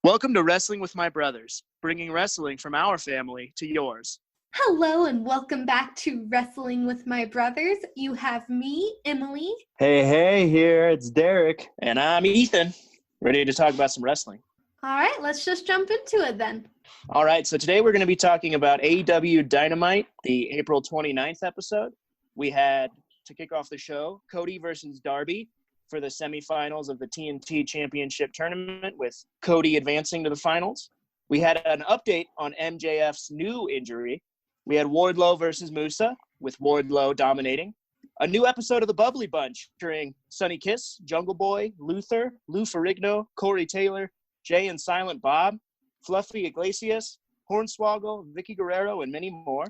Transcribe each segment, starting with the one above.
Welcome to Wrestling with My Brothers, bringing wrestling from our family to yours. Hello and welcome back to Wrestling with My Brothers. You have me, Emily. Hey, here, it's Derek. And I'm Ethan, ready to talk about some wrestling. All right, let's just jump into it then. All right, so today we're going to be talking about AEW Dynamite, the April 29th episode. We had, to kick off the show, Cody versus Darby for the semifinals of the TNT Championship Tournament, with Cody advancing to the finals. We had an update on MJF's new injury. We had Wardlow versus Musa, with Wardlow dominating. A new episode of the Bubbly Bunch featuring Sonny Kiss, Jungle Boy, Luther, Lou Ferrigno, Corey Taylor, Jay and Silent Bob, Fluffy Iglesias, Hornswoggle, Vicky Guerrero, and many more.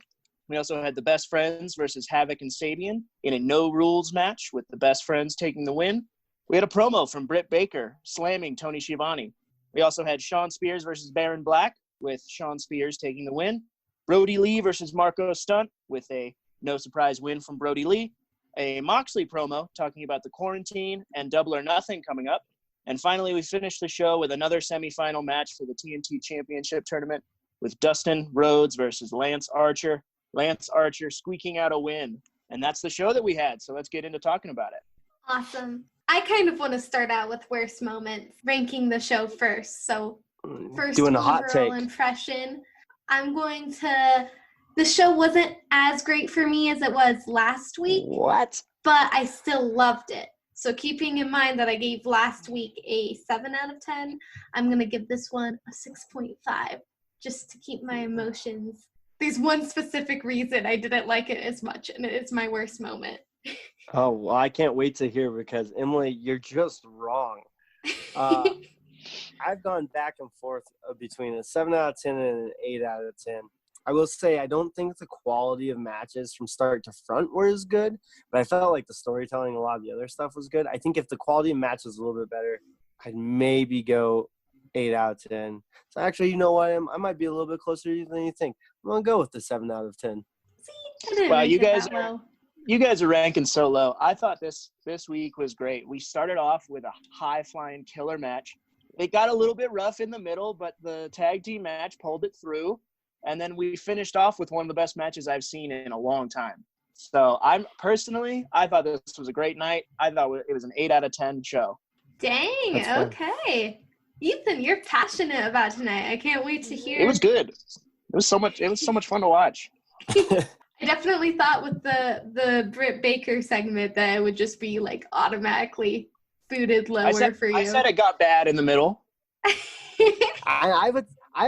We also had the Best Friends versus Havoc and Sabian in a no-rules match, with the Best Friends taking the win. We had a promo from Britt Baker slamming Tony Schiavone. We also had Shawn Spears versus Baron Black, with Shawn Spears taking the win. Brody Lee versus Marco Stunt, with a no-surprise win from Brody Lee. A Moxley promo talking about the quarantine and Double or Nothing coming up. And finally, we finished the show with another semifinal match for the TNT Championship Tournament, with Dustin Rhodes versus Lance Archer. Lance Archer squeaking out a win. And that's the show that we had, so let's get into talking about it. Awesome. I kind of want to start out with worst moments, ranking the show first. So first Doing a overall hot take. impression, the show wasn't as great for me as it was last week. What? But I still loved it. So keeping in mind that I gave last week a 7 out of 10, I'm going to give this one a 6.5, just to keep my emotions. There's one specific reason I didn't like it as much, and it's my worst moment. Oh, well, I can't wait to hear, because, Emily, you're just wrong. I've gone back and forth between a 7 out of 10 and an 8 out of 10. I will say I don't think the quality of matches from start to front were as good, but I felt like the storytelling, a lot of the other stuff was good. I think if the quality of match was a little bit better, I'd maybe go 8 out of 10. So actually, you know what? I might be a little bit closer to you than you think. I'm going to go with the 7 out of 10. Wow, you guys are ranking so low. I thought this week was great. We started off with a high-flying killer match. It got a little bit rough in the middle, but the tag team match pulled it through. And then we finished off with one of the best matches I've seen in a long time. So I thought this was a great night. I thought it was an 8 out of 10 show. Dang, okay. Ethan, you're passionate about tonight. I can't wait to hear. It was good. It was so much fun to watch. I definitely thought with the Britt Baker segment that it would just be like automatically booted lower for you. I said it got bad in the middle. I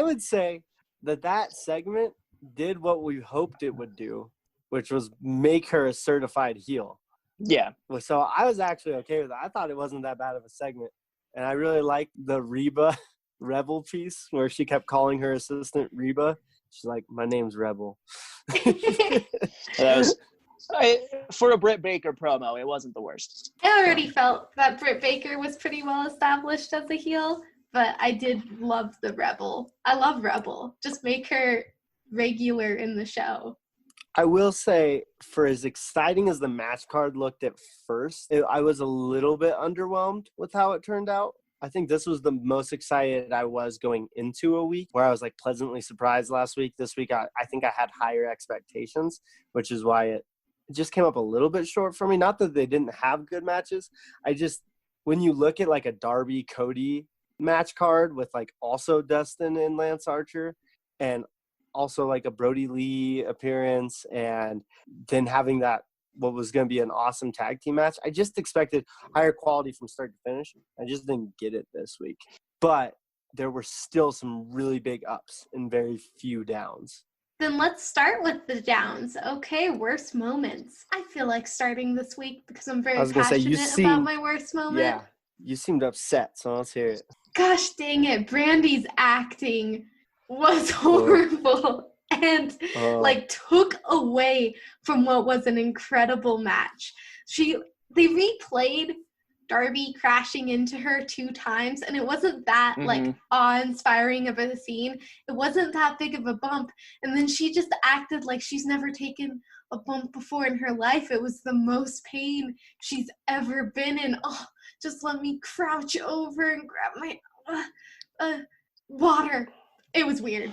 would say that segment did what we hoped it would do, which was make her a certified heel. Yeah. So I was actually okay with that. I thought it wasn't that bad of a segment. And I really liked the Reba Rebel piece where she kept calling her assistant Reba. She's like, my name's Rebel. For a Britt Baker promo, it wasn't the worst. I already felt that Britt Baker was pretty well established as a heel, but I did love the Rebel. I love Rebel. Just make her regular in the show. I will say, for as exciting as the match card looked at first, I was a little bit underwhelmed with how it turned out. I think this was the most excited I was going into a week, where I was like pleasantly surprised last week. This week, I think I had higher expectations, which is why it just came up a little bit short for me. Not that they didn't have good matches. When you look at like a Darby Cody match card with like also Dustin and Lance Archer, and also like a Brody Lee appearance, and then having that what was going to be an awesome tag team match, I just expected higher quality from start to finish. I just didn't get it this week. But there were still some really big ups and very few downs. Then let's start with the downs. Okay, worst moments. I feel like starting this week because I'm very passionate about my worst moment. Yeah, you seemed upset, so let's hear it. Gosh dang it, Brandy's acting was horrible and took away from what was an incredible match. They replayed Darby crashing into her 2 times, and it wasn't that awe-inspiring of a scene. It wasn't that big of a bump, and then she just acted like she's never taken a bump before in her life. It was the most pain she's ever been in. Oh, just let me crouch over and grab my water. It was weird.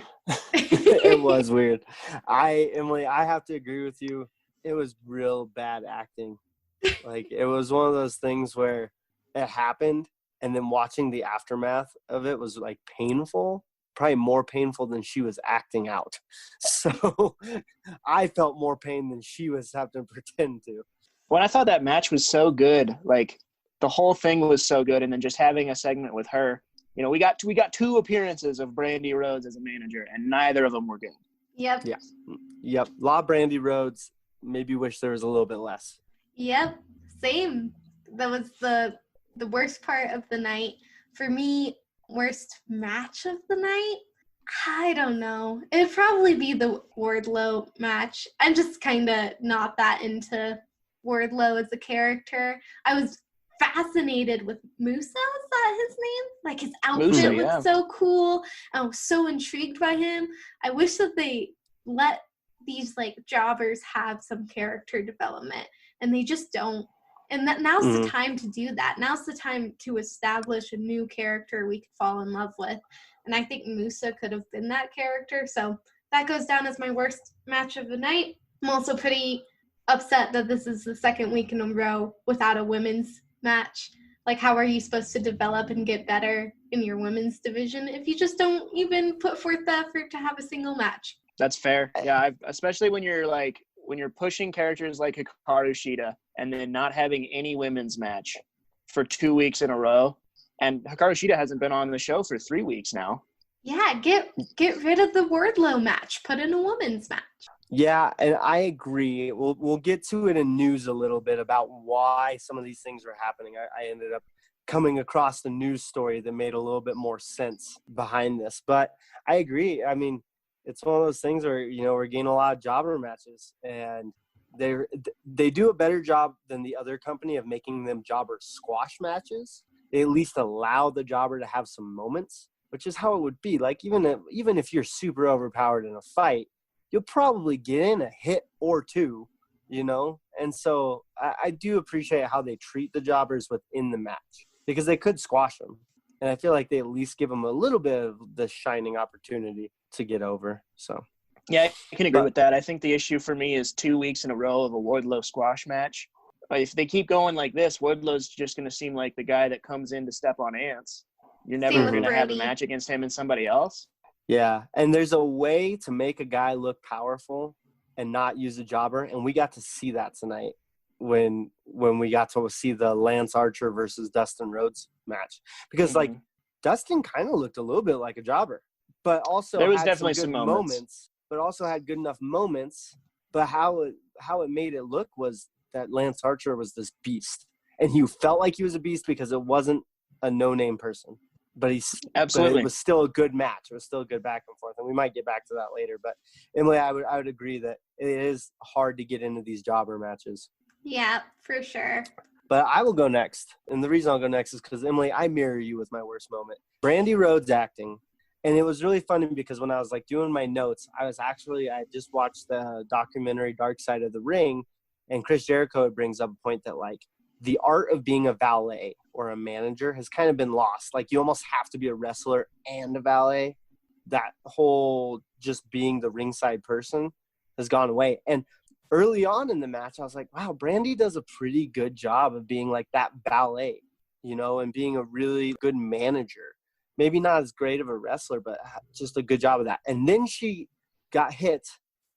It was weird. Emily, I have to agree with you. It was real bad acting. Like, it was one of those things where it happened, and then watching the aftermath of it was, like, painful. Probably more painful than she was acting out. So I felt more pain than she was having to pretend to. When I thought that match was so good, like the whole thing was so good, and then just having a segment with her, you know, we got 2 appearances of Brandy Rhodes as a manager, and neither of them were good. Yep. Yep. La Brandy Rhodes, maybe wish there was a little bit less. Yep. Same. That was the worst part of the night. For me, worst match of the night? I don't know. It'd probably be the Wardlow match. I'm just kind of not that into Wardlow as a character. I was fascinated with Musa, is that his name? Like, his outfit was so cool. I was so intrigued by him. I wish that they let these, like, jobbers have some character development, and they just don't. And now's the time to do that. Now's the time to establish a new character we could fall in love with. And I think Musa could have been that character. So that goes down as my worst match of the night. I'm also pretty upset that this is the second week in a row without a women's match. Like, how are you supposed to develop and get better in your women's division if you just don't even put forth the effort to have a single match? That's fair. Yeah, especially when you're pushing characters like Hikaru Shida and then not having any women's match for 2 weeks in a row. And Hikaru Shida hasn't been on the show for 3 weeks now. Yeah, get rid of the Wardlow match. Put in a women's match. Yeah, and I agree. We'll get to it in news a little bit about why some of these things were happening. I ended up coming across the news story that made a little bit more sense behind this. But I agree. I mean, it's one of those things where, you know, we're getting a lot of jobber matches, and they do a better job than the other company of making them jobber squash matches. They at least allow the jobber to have some moments, which is how it would be. Like, even if you're super overpowered in a fight, you'll probably get in a hit or two, you know? And so I do appreciate how they treat the jobbers within the match, because they could squash them. And I feel like they at least give them a little bit of the shining opportunity to get over. So, yeah, I can agree with that. I think the issue for me is 2 weeks in a row of a Wardlow squash match. If they keep going like this, Wardlow's just going to seem like the guy that comes in to step on ants. You're never going to have a match against him and somebody else. Yeah, and there's a way to make a guy look powerful and not use a jobber, and we got to see that tonight when we got to see the Lance Archer versus Dustin Rhodes match. Because, like, Dustin kind of looked a little bit like a jobber, but also there was had definitely some good moments. But also had good enough moments. But how it made it look was that Lance Archer was this beast, and he felt like he was a beast because it wasn't a no-name person. But but it was still a good match. It was still a good back and forth, and we might get back to that later. But Emily, I would agree that it is hard to get into these jobber matches. Yeah, for sure. But I will go next, and the reason I'll go next is because, Emily, I mirror you with my worst moment. Brandy Rhodes acting, and it was really funny because when I was, like, doing my notes, I just watched the documentary Dark Side of the Ring, and Chris Jericho brings up a point that, like, the art of being a valet or a manager has kind of been lost. Like, you almost have to be a wrestler and a valet. That whole just being the ringside person has gone away. And early on in the match, I was like, wow, Brandy does a pretty good job of being like that valet, you know, and being a really good manager. Maybe not as great of a wrestler, but just a good job of that. And then she got hit.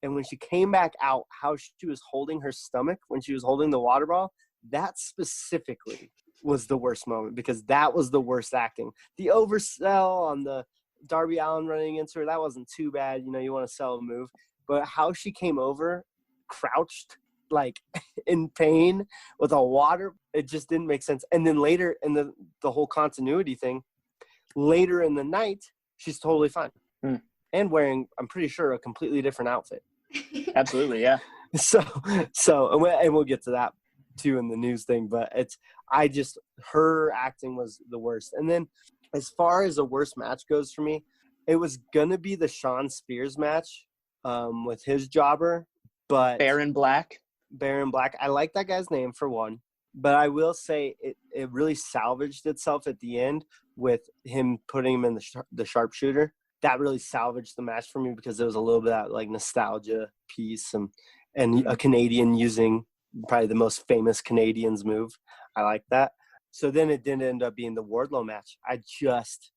And when she came back out, how she was holding her stomach when she was holding the water ball, that specifically was the worst moment, because that was the worst acting. The oversell on the Darby Allin running into her, that wasn't too bad. You know, you want to sell a move. But how she came over, crouched, like, in pain with a water, it just didn't make sense. And then later in the whole continuity thing, later in the night, she's totally fine. And wearing, I'm pretty sure, a completely different outfit. Absolutely, yeah. So, and we'll get to that too in the news thing, but her acting was the worst. And then as far as the worst match goes for me, it was gonna be the Shawn Spears match with his jobber, but Baron Black. I like that guy's name, for one, but I will say it really salvaged itself at the end with him putting him in the sharpshooter. That really salvaged the match for me because there was a little bit of that like nostalgia piece and a Canadian using probably the most famous Canadians move. I like that. So then it didn't end up being the Wardlow match. I just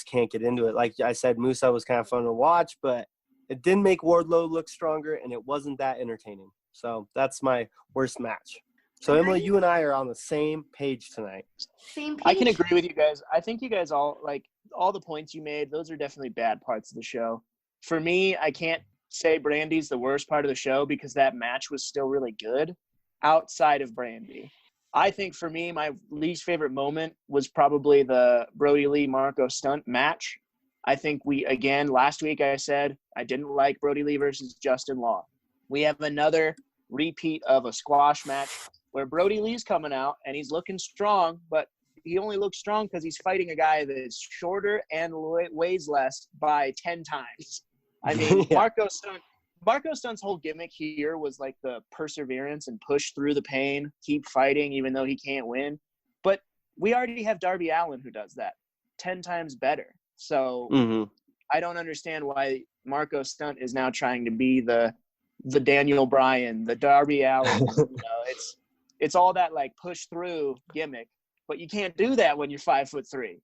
can't get into it. Like I said, Musa was kind of fun to watch, but it didn't make Wardlow look stronger, and it wasn't that entertaining. So that's my worst match. So, Emily, you and I are on the same page tonight. Same page. I can agree with you guys. I think you guys all, like, all the points you made, those are definitely bad parts of the show. For me, I can't say Brandy's the worst part of the show because that match was still really good outside of Brandy. I think for me, my least favorite moment was probably the Brody Lee Marco stunt match. I think last week I said I didn't like Brody Lee versus Justin Law. We have another repeat of a squash match where Brody Lee's coming out and he's looking strong, but he only looks strong because he's fighting a guy that is shorter and weighs less by 10 times. I mean, yeah. Marco Stunt's whole gimmick here was like the perseverance and push through the pain, keep fighting even though he can't win. But we already have Darby Allin who does that 10 times better. So I don't understand why Marco Stunt is now trying to be the Daniel Bryan, the Darby Allin. It's all that like push through gimmick, but you can't do that when you're 5'3".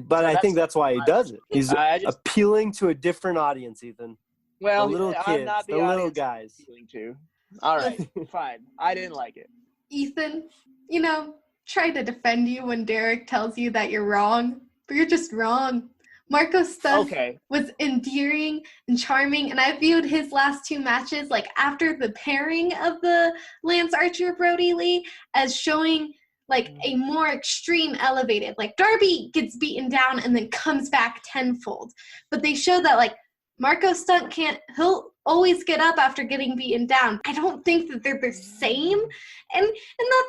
But I think that's why he does it. He's appealing to a different audience, Ethan. Well, the little kids, I'm not the little guys. Appealing to. All right, fine. I didn't like it. Ethan, try to defend you when Derek tells you that you're wrong, but you're just wrong. Marco Stunt was endearing and charming, and I viewed his last two matches, like after the pairing of the Lance Archer Brody Lee, as showing like a more extreme elevated. Like Darby gets beaten down and then comes back tenfold, but they show that like Marco Stunt he'll always get up after getting beaten down. I don't think that they're the same, and that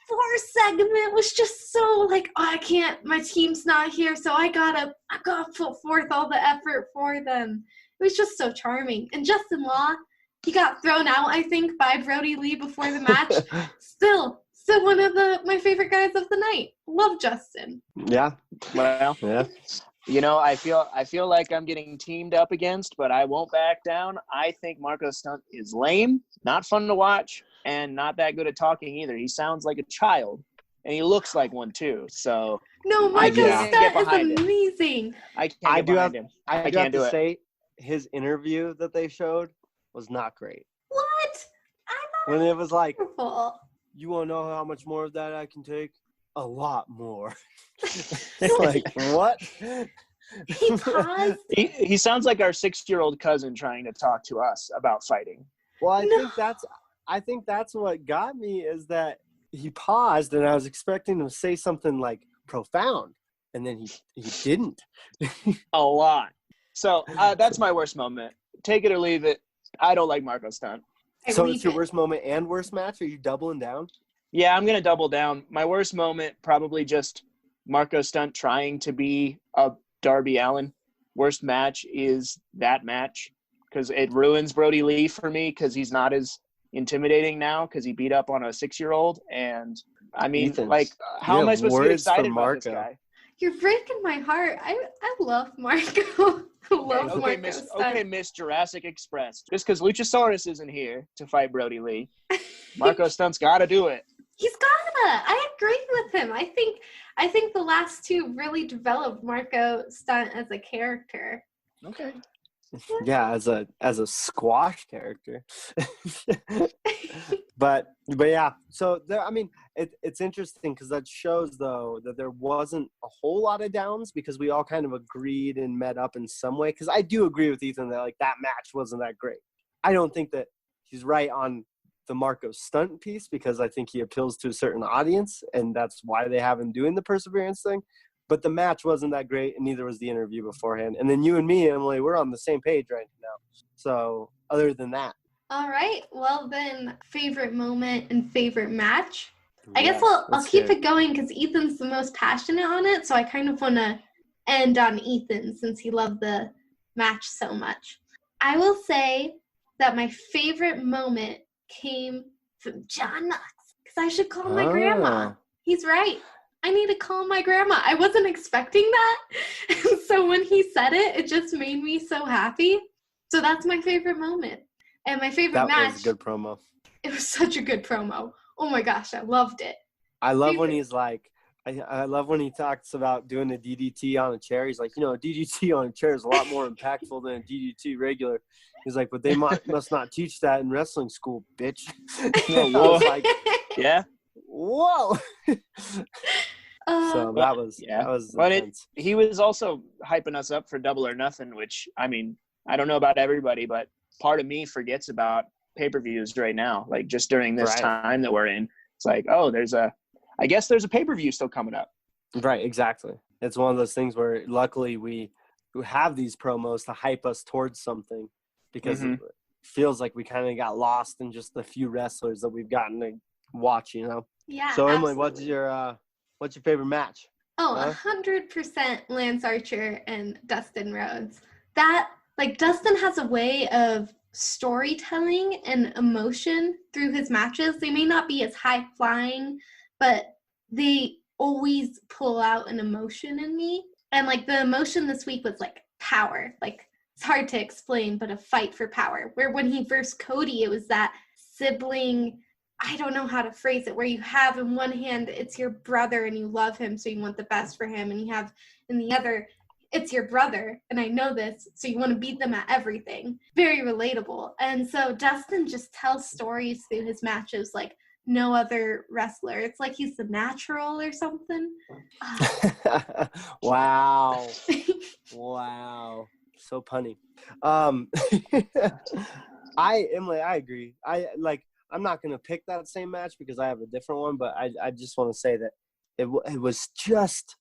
before segment was just so like, oh, I can't, my team's not here, so I gotta put forth all the effort for them. It was just so charming. And Justin Law, he got thrown out, I think, by Brody Lee before the match. Still one of my favorite guys of the night. Love Justin. Yeah. Well, yeah. I feel like I'm getting teamed up against, but I won't back down. I think Marco Stunt is lame, not fun to watch, and not that good at talking either. He sounds like a child, and he looks like one too. So no, Marco Stunt is amazing. I can't get behind him. I can't do it. Say his interview that they showed was not great. What? When it was like, wonderful. You want to know how much more of that I can take? A lot more. Like, what? He paused. He sounds like our 6-year-old cousin trying to talk to us about fighting. Well, I think that's what got me is that he paused and I was expecting him to say something like profound, and then he didn't. A lot. So that's my worst moment. Take it or leave it. I don't like Marco Stunt. So it's your worst moment and worst match? Are you doubling down? Yeah, I'm going to double down. My worst moment, probably just Marco Stunt trying to be a Darby Allin. Worst match is that match because it ruins Brody Lee for me because he's not as intimidating now because he beat up on a 6-year-old. And, I mean, how am I supposed to get excited about this guy? You're breaking my heart. I love Marco. Okay, Miss Jurassic Express. Just because Luchasaurus isn't here to fight Brody Lee, Marco Stunt's got to do it. He's gotta. I agree with him. I think the last two really developed Marco Stunt as a character. Okay. Yeah, as a squash character. but yeah. So it's interesting because that shows though that there wasn't a whole lot of downs because we all kind of agreed and met up in some way. Because I do agree with Ethan that like that match wasn't that great. I don't think that he's right on the Marco Stunt piece because I think he appeals to a certain audience and that's why they have him doing the perseverance thing. But the match wasn't that great and neither was the interview beforehand. And then you and me, Emily, we're on the same page right now. So other than that. All right. Well, then favorite moment and favorite match. I guess I'll keep it going because Ethan's the most passionate on it. So I kind of want to end on Ethan since he loved the match so much. I will say that my favorite moment came from John Knox because I should call my grandma. He's right. I need to call my grandma. I wasn't expecting that. And so when he said it, it just made me so happy. So that's my favorite moment. And my favorite match. That was a good promo. It was such a good promo. Oh my gosh, I loved it. I love when he's like, I love when he talks about doing a DDT on a chair. He's like, a DDT on a chair is a lot more impactful than a DDT regular. He's like, but they must not teach that in wrestling school, bitch. I was like, yeah. Whoa. So that was but he was also hyping us up for Double or Nothing, which, I mean, I don't know about everybody, but part of me forgets about pay-per-views right now. Like, just during this time that we're in, it's like, oh, I guess there's a pay-per-view still coming up. Right, exactly. It's one of those things where luckily we have these promos to hype us towards something, because it feels like we kind of got lost in just the few wrestlers that we've gotten to watch, Yeah. So Emily, absolutely. what's your favorite match? 100% Lance Archer and Dustin Rhodes. That, like, Dustin has a way of storytelling and emotion through his matches. They may not be as high flying, but they always pull out an emotion in me. And like the emotion this week was like power. Like, it's hard to explain, but a fight for power. Where when he versed Cody, it was that sibling, I don't know how to phrase it, where you have in one hand, it's your brother and you love him, so you want the best for him. And you have in the other, it's your brother, and I know this, so you want to beat them at everything. Very relatable. And so Dustin just tells stories through his matches like no other wrestler. It's like he's the Natural or something. Wow. Wow. So punny. Emily, I agree. I'm not going to pick that same match because I have a different one, but I just want to say that it was just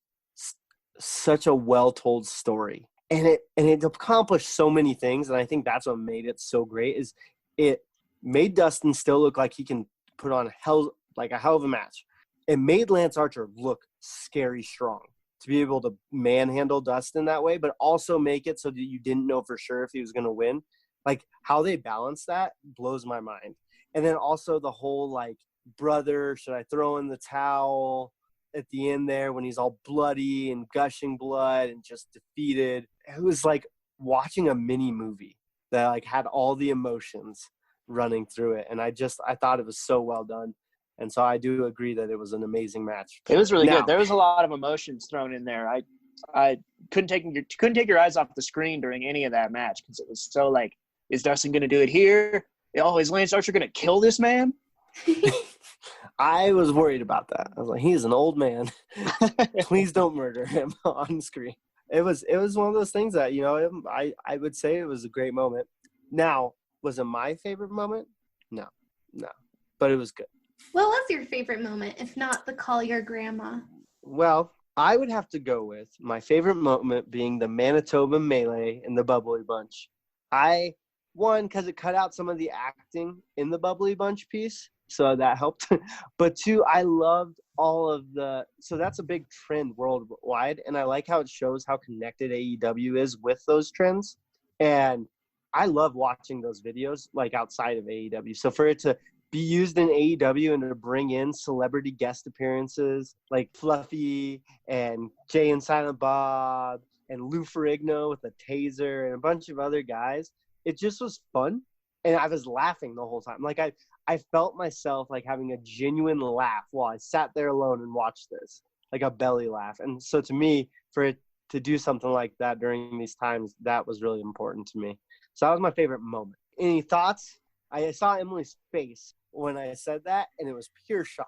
such a well-told story, and it accomplished so many things, and I think that's what made it so great. Is it made Dustin still look like he can put on a hell of a match. It made Lance Archer look scary strong to be able to manhandle Dustin that way, but also make it so that you didn't know for sure if he was going to win. Like, how they balance that blows my mind. And then also the whole, like, brother, should I throw in the towel at the end there when he's all bloody and gushing blood and just defeated. It was like watching a mini movie that, like, had all the emotions running through it. And I thought it was so well done. And so I do agree that it was an amazing match. It was really good. There was a lot of emotions thrown in there. I couldn't take your eyes off the screen during any of that match because it was so like, is Dustin going to do it here? Oh, is Lance Archer going to kill this man? I was worried about that. I was like, he's an old man. Please don't murder him on screen. It was one of those things that, I would say it was a great moment. Now, was it my favorite moment? No. But it was good. What was your favorite moment, if not the call your grandma? Well, I would have to go with my favorite moment being the Manitoba Melee in the Bubbly Bunch. One, because it cut out some of the acting in the Bubbly Bunch piece, so that helped. But two, I loved all of so that's a big trend worldwide, and I like how it shows how connected AEW is with those trends. And I love watching those videos, like, outside of AEW. So for it to be used in AEW and to bring in celebrity guest appearances like Fluffy and Jay and Silent Bob and Lou Ferrigno with a taser and a bunch of other guys, it just was fun. And I was laughing the whole time. Like, I felt myself, like, having a genuine laugh while I sat there alone and watched this, like a belly laugh. And so to me, for it to do something like that during these times, that was really important to me. So that was my favorite moment. Any thoughts? I saw Emily's face when I said that, and it was pure shock.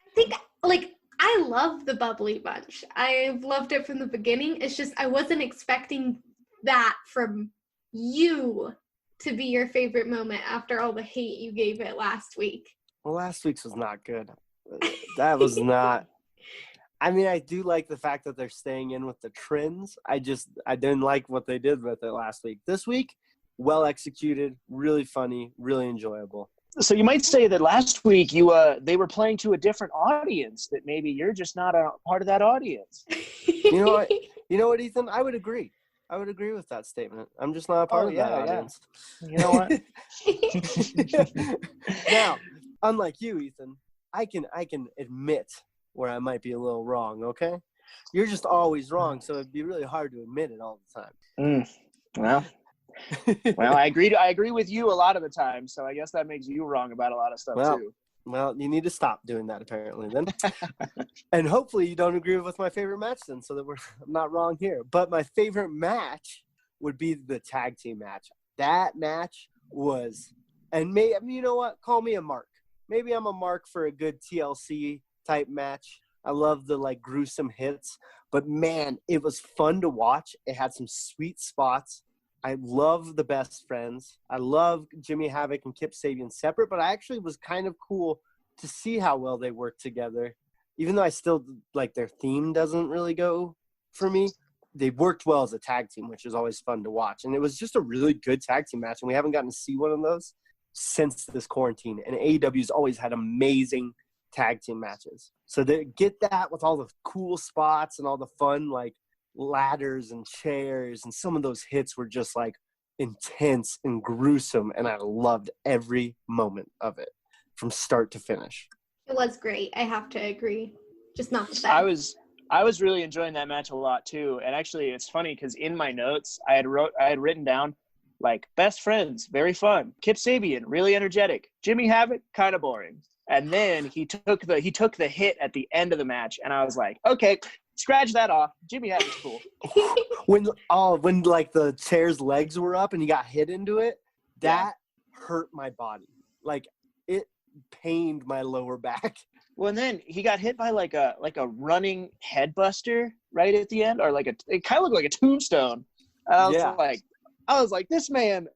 I love the Bubbly Bunch. I've loved it from the beginning. It's just I wasn't expecting that from you to be your favorite moment after all the hate you gave it last week. Well, last week's was not good. That was not. I mean, I do like the fact that they're staying in with the trends. I didn't like what they did with it last week. This week, well executed, really funny, really enjoyable. So you might say that last week they were playing to a different audience, that maybe you're just not a part of that audience. You know what, Ethan? I would agree with that statement. I'm just not a part of that audience. You know what? Now, unlike you, Ethan, I can admit where I might be a little wrong, okay? You're just always wrong, so it'd be really hard to admit it all the time. Well, I agree with you a lot of the time, so I guess that makes you wrong about a lot of stuff too. Well, you need to stop doing that apparently then. And hopefully you don't agree with my favorite match then, so that I'm not wrong here. But my favorite match would be the tag team match. That match was, and you know what? Call me a mark. Maybe I'm a mark for a good TLC type match. I love the like gruesome hits, but man, it was fun to watch. It had some sweet spots. I love the Best Friends. I love Jimmy Havoc and Kip Sabian separate, but I actually was kind of cool to see how well they work together. Even though I still like their theme doesn't really go for me, they worked well as a tag team, which is always fun to watch. And it was just a really good tag team match, and we haven't gotten to see one of those since this quarantine. And AEW's always had amazing tag team matches. So to get that with all the cool spots and all the fun like ladders and chairs, and some of those hits were just like intense and gruesome, and I loved every moment of it from start to finish. It was great. I have to agree. Just not the best. I was really enjoying that match a lot too. And actually it's funny because in my notes I had written down like Best Friends, very fun. Kip Sabian, really energetic. Jimmy Havoc, kind of boring. And then he took the hit at the end of the match, and I was like, okay, scratch that off. Jimmy Havoc's cool. when like the chair's legs were up and he got hit into it, that hurt my body. Like it pained my lower back. Well, and then he got hit by like a running headbuster right at the end, or it kind of looked like a tombstone. And I was like, this man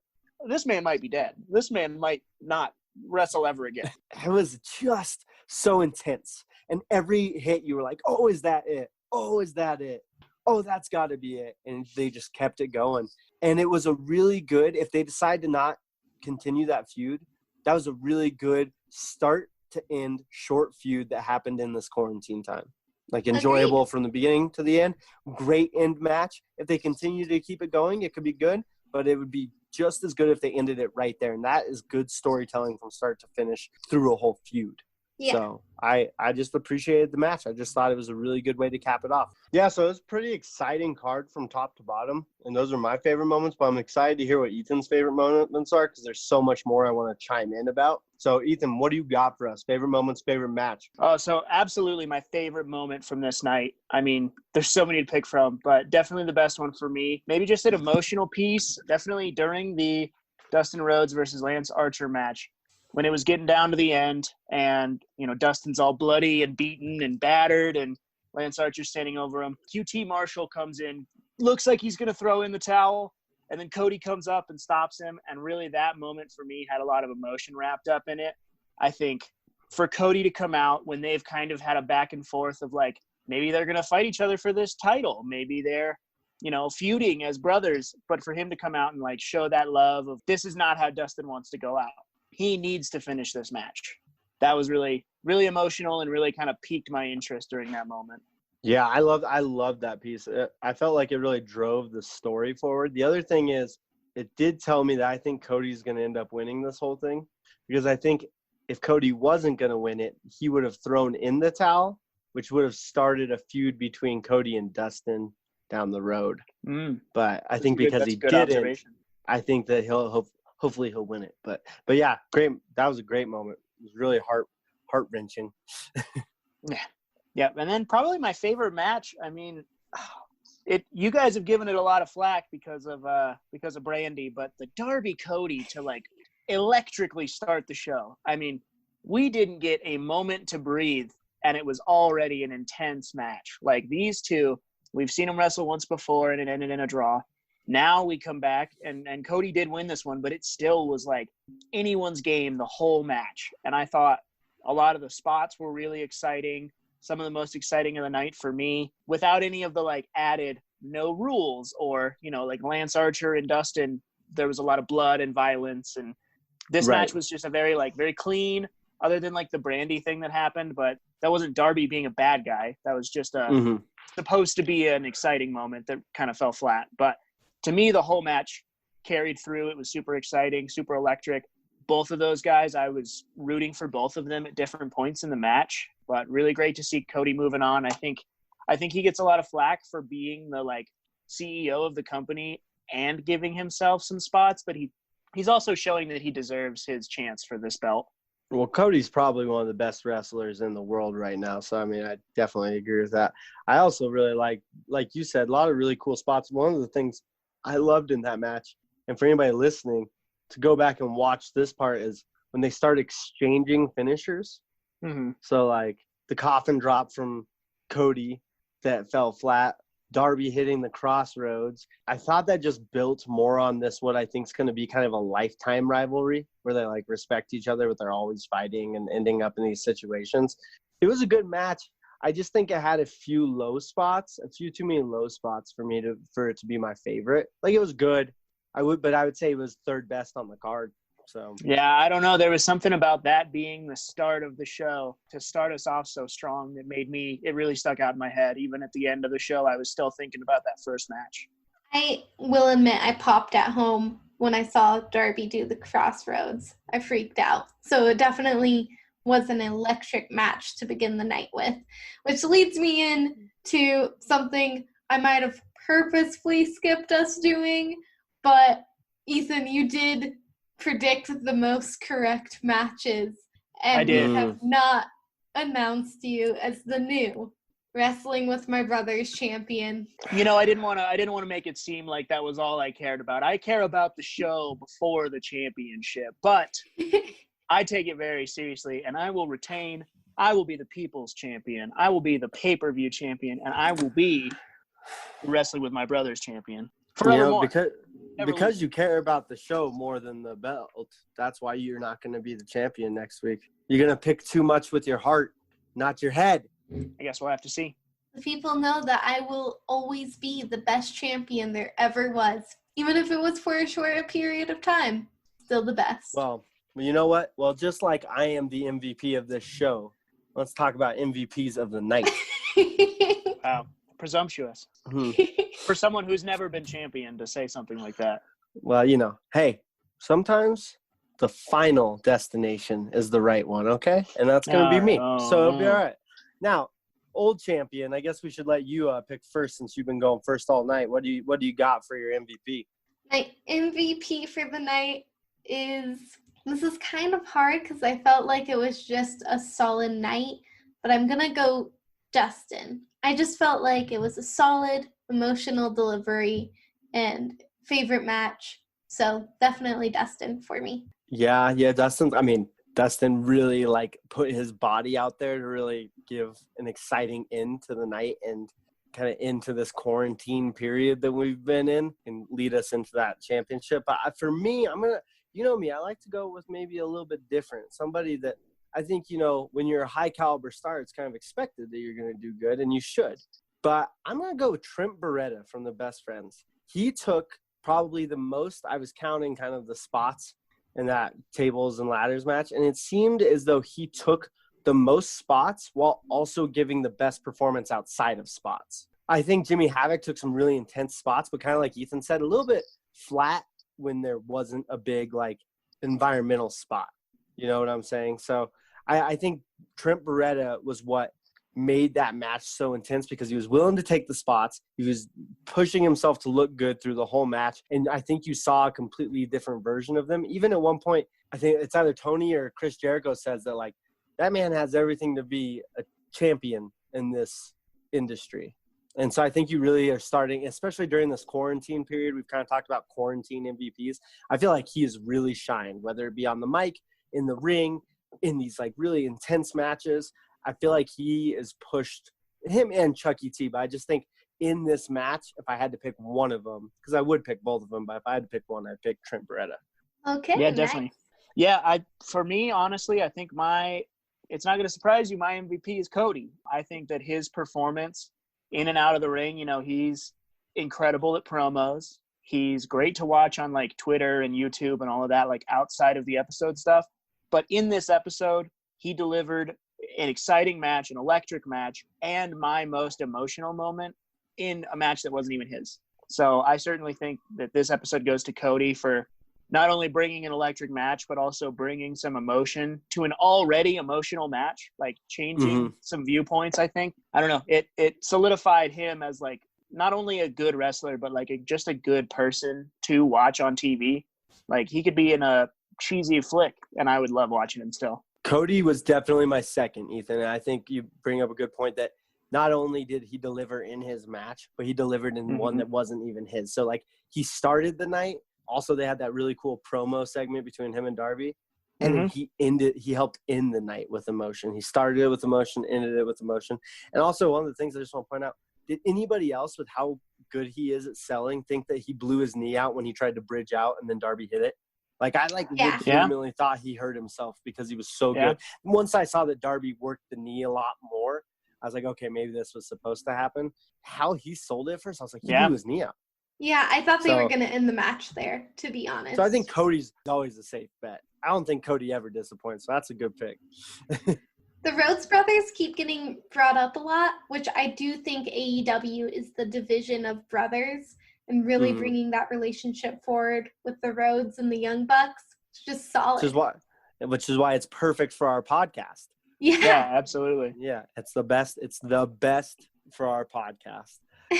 might be dead. This man might not wrestle ever again. It was just so intense. And every hit you were like, oh, is that it? Oh, is that it? Oh, that's got to be it. And they just kept it going. And it was a really good, if they decide to not continue that feud, that was a really good start to end short feud that happened in this quarantine time. Like enjoyable from the beginning to the end. Great end match. If they continue to keep it going, it could be good, but it would be just as good if they ended it right there. And that is good storytelling from start to finish through a whole feud. Yeah. So I just appreciated the match. I just thought it was a really good way to cap it off. Yeah, so it was a pretty exciting card from top to bottom, and those are my favorite moments, but I'm excited to hear what Ethan's favorite moments are because there's so much more I want to chime in about. So, Ethan, what do you got for us? Favorite moments, favorite match? Oh, so absolutely my favorite moment from this night. I mean, there's so many to pick from, but definitely the best one for me. Maybe just an emotional piece, definitely during the Dustin Rhodes versus Lance Archer match. When it was getting down to the end and, Dustin's all bloody and beaten and battered and Lance Archer's standing over him. QT Marshall comes in, looks like he's going to throw in the towel, and then Cody comes up and stops him. And really that moment for me had a lot of emotion wrapped up in it. I think for Cody to come out when they've kind of had a back and forth of like, maybe they're going to fight each other for this title. Maybe they're, feuding as brothers. But for him to come out and like show that love of this is not how Dustin wants to go out. He needs to finish this match. That was really, really emotional and really kind of piqued my interest during that moment. Yeah, I loved that piece. I felt like it really drove the story forward. The other thing is it did tell me that I think Cody's going to end up winning this whole thing, because I think if Cody wasn't going to win it, he would have thrown in the towel, which would have started a feud between Cody and Dustin down the road. But I think because he didn't, I think that hopefully he'll win it. But yeah, great. That was a great moment. It was really heart-wrenching. Yeah. And then probably my favorite match. I mean, you guys have given it a lot of flack because of Brandy, but the Darby Cody to like electrically start the show. I mean, we didn't get a moment to breathe, and it was already an intense match. Like these two, we've seen them wrestle once before, and it ended in a draw. Now we come back, and Cody did win this one, but it still was like anyone's game the whole match. And I thought a lot of the spots were really exciting, some of the most exciting of the night for me, without any of the like added no rules or, like Lance Archer and Dustin. There was a lot of blood and violence, and this match was just a very clean, other than like the Brandy thing that happened, but that wasn't Darby being a bad guy. That was just supposed to be an exciting moment that kind of fell flat. But to me, the whole match carried through. It was super exciting, super electric. both of those guys, I was rooting for both of them at different points in the match, but really great to see Cody moving on. I think he gets a lot of flack for being the like CEO of the company and giving himself some spots, but he's also showing that he deserves his chance for this belt. Well, Cody's probably one of the best wrestlers in the world right now. So, I mean, I definitely agree with that. I also really like you said, a lot of really cool spots. One of the things I loved in that match, and for anybody listening to go back and watch this part, is when they start exchanging finishers. Mm-hmm. So, like, the coffin drop from Cody that fell flat, Darby hitting the crossroads. I thought that just built more on this, what I think is going to be kind of a lifetime rivalry where they like respect each other, but they're always fighting and ending up in these situations. It was a good match. I just think it had a few low spots, a few too many low spots for it to be my favorite. Like, it was good. I would say it was third best on the card. So yeah, I don't know. There was something about that being the start of the show to start us off so strong that it really stuck out in my head. Even at the end of the show, I was still thinking about that first match. I will admit I popped at home when I saw Darby do the crossroads. I freaked out. So it definitely was an electric match to begin the night with, which leads me in to something I might have purposefully skipped us doing, but Ethan, you did predict the most correct matches, and I did. we have not announced you as the new Wrestling with My Brothers champion. You know, I didn't want to make it seem like that was all I cared about. I care about the show before the championship, but I take it very seriously, and I will retain. I will be the people's champion. I will be the pay-per-view champion, and I will be the Wrestling with My Brothers champion forevermore. Because you care about the show more than the belt, that's why you're not going to be the champion next week. You're going to pick too much with your heart, not your head. I guess we'll have to see. The people know that I will always be the best champion there ever was, even if it was for a short period of time. Still the best. Well, you know what? Well, just like I am the MVP of this show, let's talk about MVPs of the night. Wow. Presumptuous. For someone who's never been champion to say something like that. Well, you know, hey, sometimes the final destination is the right one, okay? And that's going to be me. So it'll be all right. Now, old champion, I guess we should let you pick first since you've been going first all night. What do you got for your MVP? My MVP for the night this is kind of hard because I felt like it was just a solid night, but I'm going to go Dustin. I just felt like it was a solid emotional delivery and favorite match. So definitely Dustin for me. Yeah, Dustin really like put his body out there to really give an exciting end to the night and kind of into this quarantine period that we've been in and lead us into that championship. But for me, you know me, I like to go with maybe a little bit different. Somebody that I think, you know, when you're a high caliber star, it's kind of expected that you're going to do good, and you should. But I'm going to go with Trent Beretta from the Best Friends. He took probably the most. I was counting kind of the spots in that tables and ladders match, and it seemed as though he took the most spots while also giving the best performance outside of spots. I think Jimmy Havoc took some really intense spots, but kind of like Ethan said, a little bit flat when there wasn't a big like environmental spot. You know what I'm saying? So I think Trent Beretta was what made that match so intense because he was willing to take the spots. He was pushing himself to look good through the whole match. And I think you saw a completely different version of them. Even at one point, I think it's either Tony or Chris Jericho says that, like, that man has everything to be a champion in this industry. And so I think you really are starting, especially during this quarantine period. We've kind of talked about quarantine MVPs. I feel like he has really shined, whether it be on the mic, in the ring, in these like really intense matches. I feel like he is pushed, him and Chucky T, but I just think in this match, if I had to pick one of them, because I would pick both of them, but if I had to pick one, I'd pick Trent Beretta. Okay. Yeah, definitely. Nice. Yeah, for me, honestly, I think it's not going to surprise you, my MVP is Cody. I think that his performance in and out of the ring, you know, he's incredible at promos. He's great to watch on like Twitter and YouTube and all of that, like outside of the episode stuff. But in this episode, he delivered an exciting match, an electric match, and my most emotional moment in a match that wasn't even his. So I certainly think that this episode goes to Cody for not only bringing an electric match, but also bringing some emotion to an already emotional match, like changing some viewpoints, I think. I don't know. It solidified him as like not only a good wrestler, but like just a good person to watch on TV. Like he could be in a cheesy flick and I would love watching him still. Cody was definitely my second, Ethan. And I think you bring up a good point that not only did he deliver in his match, but he delivered in one that wasn't even his. So like he started the night. Also, they had that really cool promo segment between him and Darby. And then he helped end the night with emotion. He started it with emotion, ended it with emotion. And also one of the things I just want to point out, did anybody else with how good he is at selling think that he blew his knee out when he tried to bridge out and then Darby hit it? Like I legitimately thought he hurt himself because he was so good. Once I saw that Darby worked the knee a lot more, I was like, okay, maybe this was supposed to happen. How he sold it first, I was like, he blew his knee out. Yeah, I thought they were going to end the match there, to be honest. So I think Cody's always a safe bet. I don't think Cody ever disappoints, so that's a good pick. The Rhodes brothers keep getting brought up a lot, which I do think AEW is the division of brothers and really bringing that relationship forward with the Rhodes and the Young Bucks. It's just solid. Which is why it's perfect for our podcast. Yeah, absolutely. Yeah, it's the best. It's the best for our podcast.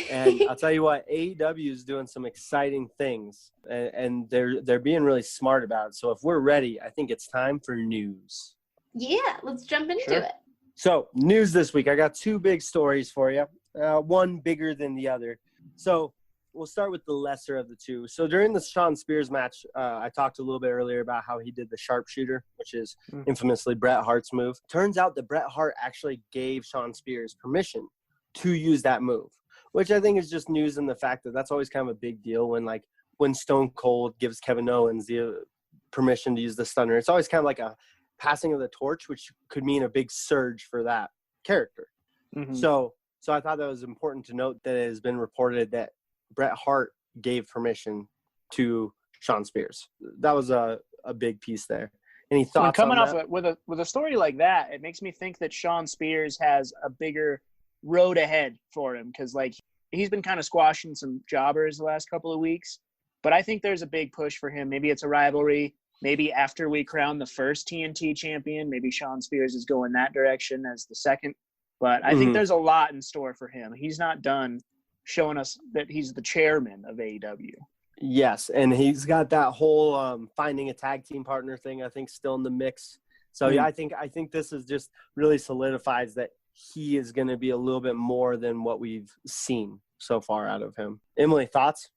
And I'll tell you what, AEW is doing some exciting things, and they're being really smart about it. So if we're ready, I think it's time for news. Yeah, let's jump into it. So news this week, I got two big stories for you, one bigger than the other. So we'll start with the lesser of the two. So during the Shawn Spears match, I talked a little bit earlier about how he did the sharpshooter, which is infamously Bret Hart's move. Turns out that Bret Hart actually gave Shawn Spears permission to use that move, which I think is just news in the fact that that's always kind of a big deal when Stone Cold gives Kevin Owens the permission to use the stunner. It's always kind of like a passing of the torch, which could mean a big surge for that character. So I thought that was important to note that it has been reported that Bret Hart gave permission to Shawn Spears. That was a big piece there. Any thoughts coming on off that? With a story like that, it makes me think that Shawn Spears has a bigger road ahead for him because like he's been kind of squashing some jobbers the last couple of weeks, but I think there's a big push for him. Maybe it's a rivalry. Maybe after we crown the first TNT champion, maybe Shawn Spears is going that direction as the second. But I think there's a lot in store for him. He's not done showing us that he's the chairman of AEW. Yes, and he's got that whole finding a tag team partner thing, I think, still in the mix. So, yeah, I think this is just really solidifies that he is going to be a little bit more than what we've seen so far out of him. Emily, thoughts?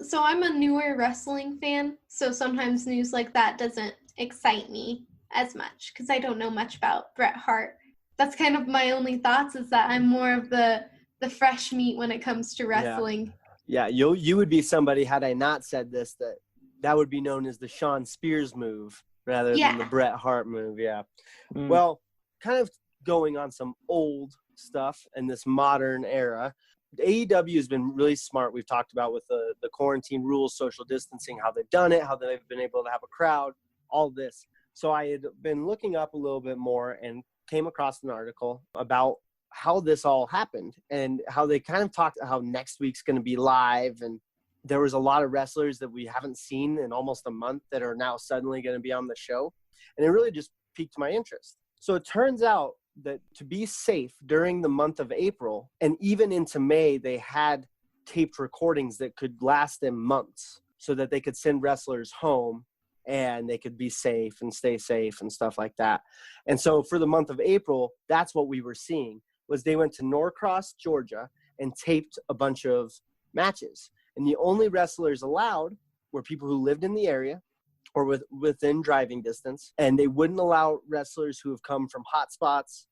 So I'm a newer wrestling fan, so sometimes news like that doesn't excite me as much because I don't know much about Bret Hart. That's kind of my only thoughts is that I'm more of the fresh meat when it comes to wrestling. Yeah, you would be somebody, had I not said this, that would be known as the Shawn Spears move rather than the Bret Hart move, Well, kind of going on some old stuff in this modern era, AEW has been really smart. We've talked about with the quarantine rules, social distancing, how they've done it, how they've been able to have a crowd, all this. So I had been looking up a little bit more and came across an article about how this all happened and how they kind of talked how next week's going to be live. And there was a lot of wrestlers that we haven't seen in almost a month that are now suddenly going to be on the show. And it really just piqued my interest. So it turns out that to be safe during the month of April and even into May, they had taped recordings that could last them months so that they could send wrestlers home and they could be safe and stay safe and stuff like that. And so for the month of April, that's what we were seeing was they went to Norcross, Georgia and taped a bunch of matches. And the only wrestlers allowed were people who lived in the area or within driving distance. And they wouldn't allow wrestlers who have come from hot spots,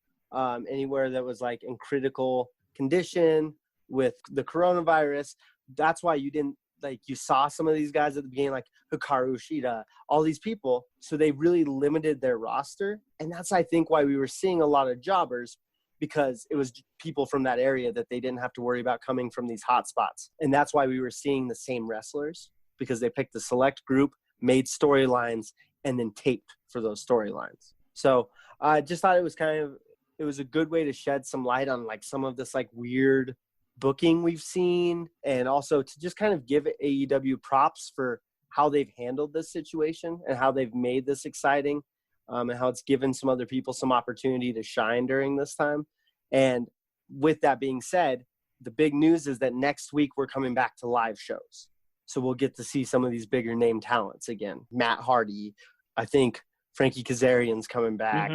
anywhere that was like in critical condition with the coronavirus. That's why you didn't, like, you saw some of these guys at the beginning, like Hikaru Shida, all these people. So they really limited their roster. And that's, I think, why we were seeing a lot of jobbers, because it was people from that area that they didn't have to worry about coming from these hot spots. And that's why we were seeing the same wrestlers, because they picked a select group, made storylines, and then taped for those storylines. So I just thought it was a good way to shed some light on like some of this like weird booking we've seen, and also to just kind of give AEW props for how they've handled this situation and how they've made this exciting, and how it's given some other people some opportunity to shine during this time. And with that being said, the big news is that next week we're coming back to live shows. So we'll get to see some of these bigger name talents again. Matt Hardy, I think Frankie Kazarian's coming back,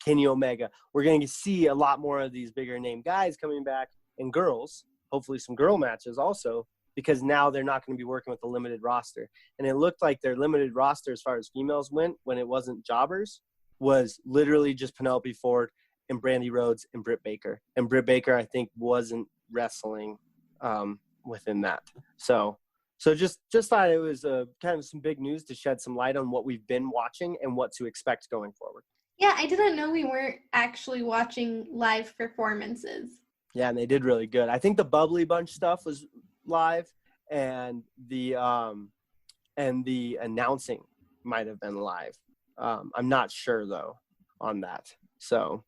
Kenny Omega. We're going to see a lot more of these bigger name guys coming back, and girls, hopefully some girl matches also, because now they're not going to be working with a limited roster. And it looked like their limited roster as far as females went, when it wasn't jobbers, was literally just Penelope Ford and Brandy Rhodes and Britt Baker. And Britt Baker, I think, wasn't wrestling within that. So just thought it was kind of some big news to shed some light on what we've been watching and what to expect going forward. Yeah, I didn't know we weren't actually watching live performances. Yeah, and they did really good. I think the Bubbly Bunch stuff was live, and the announcing might have been live. I'm not sure though on that. So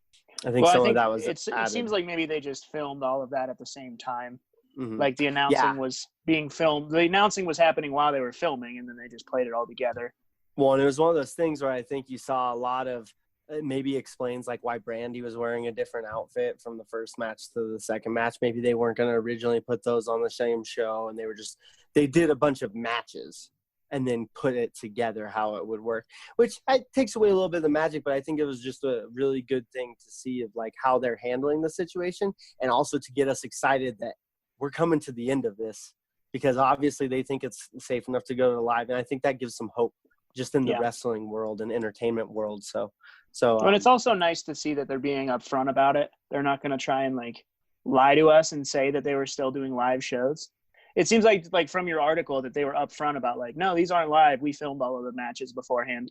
I think of that was it seems like maybe they just filmed all of that at the same time. Mm-hmm. Like the announcing was being filmed. The announcing was happening while they were filming, and then they just played it all together. Well, and it was one of those things where I think you saw a lot of it maybe explains like why Brandy was wearing a different outfit from the first match to the second match. Maybe they weren't going to originally put those on the same show, and they did a bunch of matches and then put it together how it would work, which takes away a little bit of the magic, but I think it was just a really good thing to see of like how they're handling the situation, and also to get us excited that we're coming to the end of this, because obviously they think it's safe enough to go to live. And I think that gives some hope just in the wrestling world and entertainment world. So but it's also nice to see that they're being upfront about it. They're not going to try and like lie to us and say that they were still doing live shows. It seems like from your article that they were upfront about like, no, these aren't live. We filmed all of the matches beforehand.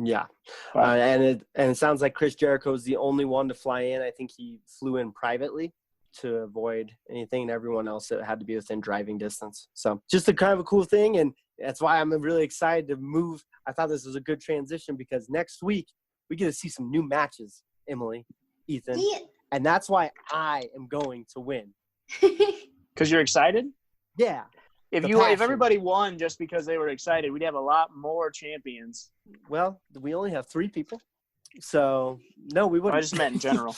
Yeah. And it sounds like Chris Jericho is the only one to fly in. I think he flew in privately to avoid anything, and everyone else that had to be within driving distance. So just a kind of a cool thing. And that's why I'm really excited to move. I thought this was a good transition, because next week we get to see some new matches, Emily, Ethan. Yeah. And that's why I am going to win. Because you're excited? Yeah. If everybody won just because they were excited, we'd have a lot more champions. Well, we only have 3 people. So no, we wouldn't. I just meant in general.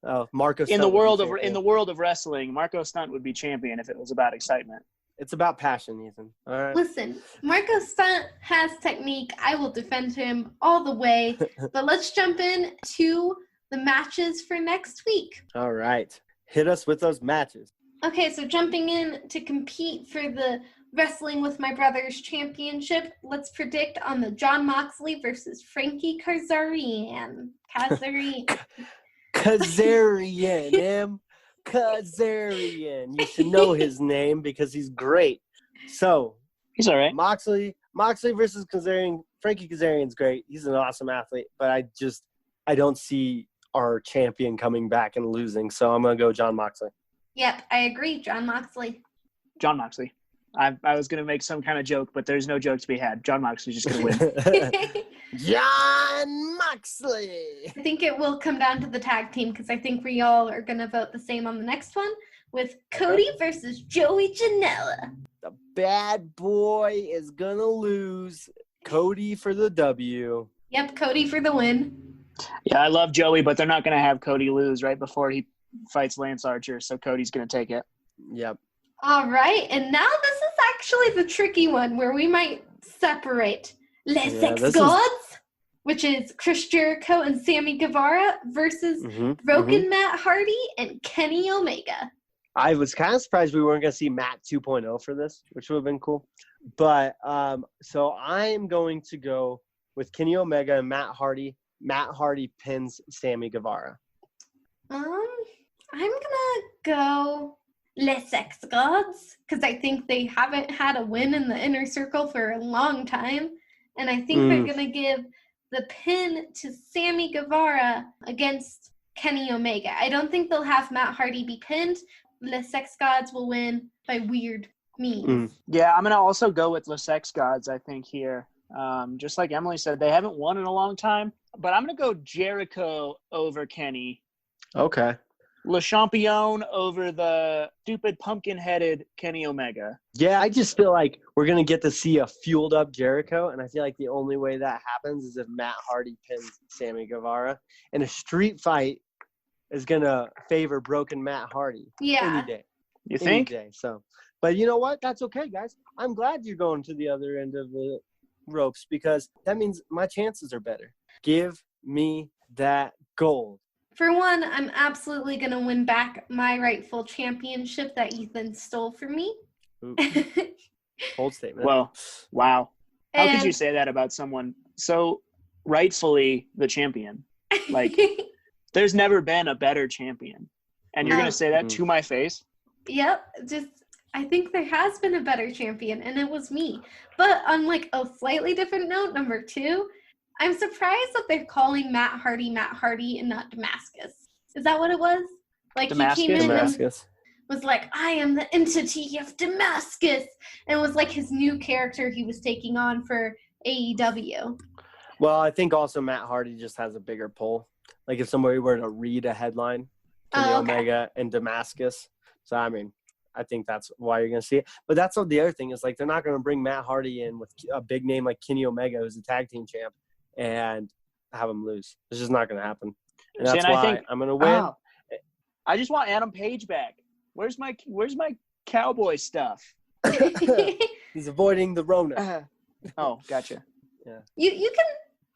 Oh, Marco Stunt in the world of wrestling, Marco Stunt would be champion if it was about excitement. It's about passion, Ethan. All right. Listen, Marco Stunt has technique. I will defend him all the way. But let's jump in to the matches for next week. All right. Hit us with those matches. Okay, so jumping in to compete for the Wrestling with My Brothers Championship, let's predict on the Jon Moxley versus Frankie Kazarian. Kazarian. You should know his name because he's great. So he's all right. Moxley versus Kazarian. Frankie Kazarian's great. He's an awesome athlete, but I don't see our champion coming back and losing. So I'm gonna go Jon Moxley. Yep, I agree. Jon Moxley. I was gonna make some kind of joke, but there's no joke to be had. Jon Moxley's just gonna win. Jon Moxley. I think it will come down to the tag team, because I think we all are going to vote the same on the next one, with Cody versus Joey Janela. The bad boy is going to lose. Cody for the W. Yep, Cody for the win. Yeah, I love Joey, but they're not going to have Cody lose right before he fights Lance Archer, so Cody's going to take it. Yep. All right, and now this is actually the tricky one where we might separate Les Sex Gods, which is Chris Jericho and Sammy Guevara versus Broken Matt Hardy and Kenny Omega. I was kind of surprised we weren't going to see Matt 2.0 for this, which would have been cool. But so I'm going to go with Kenny Omega and Matt Hardy. Matt Hardy pins Sammy Guevara. I'm going to go Les Sex Gods, because I think they haven't had a win in the Inner Circle for a long time. And I think they're going to give the pin to Sammy Guevara against Kenny Omega. I don't think they'll have Matt Hardy be pinned. The Sex Gods will win by weird means. Yeah, I'm going to also go with the Sex Gods, I think, here. Just like Emily said, they haven't won in a long time. But I'm going to go Jericho over Kenny. Okay. Le Champion over the stupid pumpkin-headed Kenny Omega. Yeah, I just feel like we're going to get to see a fueled up Jericho, and I feel like the only way that happens is if Matt Hardy pins Sammy Guevara. And a street fight is going to favor broken Matt Hardy any day. You think? Any day. So, but you know what? That's okay, guys. I'm glad you're going to the other end of the ropes because that means my chances are better. Give me that gold. For one, I'm absolutely going to win back my rightful championship that Ethan stole from me. Bold statement. Well, wow. How could you say that about someone so rightfully the champion? Like, there's never been a better champion. And you're going to say that to my face? Yep. I think there has been a better champion, and it was me. But on, like, a slightly different note, number 2, I'm surprised that they're calling Matt Hardy and not Damascus. Is that what it was? Like Damascus? He came in Damascus. and was like, I am the entity of Damascus. And it was like his new character he was taking on for AEW. Well, I think also Matt Hardy just has a bigger pull. Like if somebody were to read a headline, Kenny Omega and Damascus. So, I mean, I think that's why you're going to see it. But that's the other thing is like they're not going to bring Matt Hardy in with a big name like Kenny Omega, who's a tag team champ, and have him lose. It's just not going to happen. And that's why I'm going to win. I just want Adam Page back. Where's my cowboy stuff? He's avoiding the Rona. Oh, gotcha. Yeah. You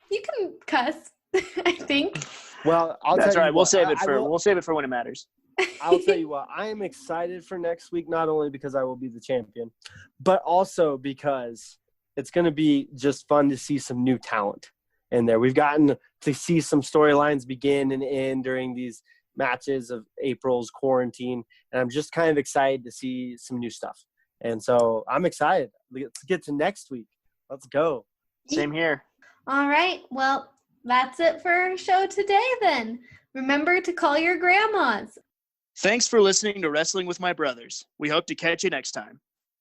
can cuss, I think. Well, that's all right. We'll save it for when it matters. I'll tell you what, I am excited for next week, not only because I will be the champion, but also because it's going to be just fun to see some new talent in there. We've gotten to see some storylines begin and end during these matches of April's quarantine, and I'm just kind of excited to see some new stuff. And so I'm excited. Let's get to next week. Let's go. Same here. All right. Well, that's it for our show today then. Remember to call your grandmas. Thanks for listening to Wrestling with My Brothers. We hope to catch you next time.